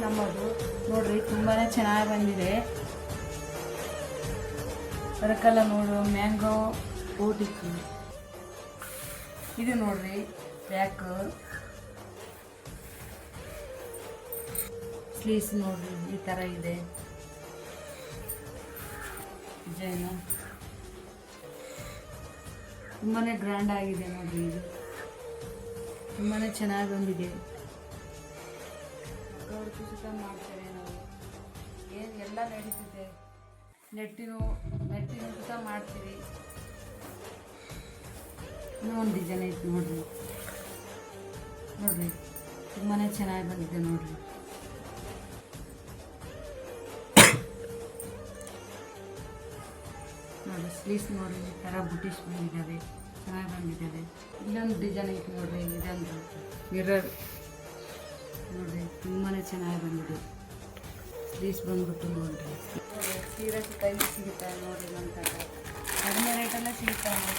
ನಮ್ಮದು ನೋಡ್ರಿ ತುಂಬಾ ಚೆನ್ನಾಗಿ ಬಂದಿದೆ. ಅದಕ್ಕೆಲ್ಲ ನೋಡು ಮ್ಯಾಂಗೋ ಬೋಟಿಕ್ ಇದು ನೋಡ್ರಿ ಬ್ಯಾಕ್ ಸ್ಲೀವ್ಸ್ ನೋಡ್ರಿ ಈ ಥರ ಇದೆ ಡಿಸೈನು. ತುಂಬಾ ಗ್ರ್ಯಾಂಡ್ ಆಗಿದೆ ನೋಡ್ರಿ. ಇದು ತುಂಬಾ ಚೆನ್ನಾಗಿ ಬಂದಿದೆ. ಅವ್ರಿಗೆ ಸುತ್ತ ಮಾಡ್ತಾರೆ ನಾವು ಏನು ಎಲ್ಲ ನಡೀತಿದೆ. ನೆಟ್ಟಿನೂ ಸುತ್ತ ಮಾಡ್ತೀವಿ. ಇನ್ನೂ ಒಂದು ಡಿಸೈನ್ ಐತೆ ನೋಡ್ರಿ ತುಂಬಾ ಚೆನ್ನಾಗಿ ಬಂದಿದೆ ನೋಡ್ರಿ. ನೋಡಿ ಸ್ಲೀವ್ಸ್ ನೋಡಿ ಈ ಥರ ಬುಟೀಸ್ ಬಂದಿದ್ದಾವೆ, ಚೆನ್ನಾಗಿ ಬಂದಿದ್ದಾವೆ. ಇಲ್ಲೊಂದು ಡಿಸೈನ್ ಐತೆ ನೋಡ್ರಿ, ಇದೊಂದು ಮಿರರ್ ನೋಡ್ರಿ ತುಂಬಾ ಚೆನ್ನಾಗಿ ಬಂದಿದೆ. ಸ್ಲೀವ್ಸ್ ಬಂದ್ಬಿಟ್ಟು ನೋಡ್ರಿ ಸೀರೆ ಕೈಲಿ ಸಿಗುತ್ತಾರೆ ನೋಡ್ರಿ. ನಮ್ಮ ಕಡಿಮೆ ರೇಟಲ್ಲೇ ಸಿಗುತ್ತಾರೆ.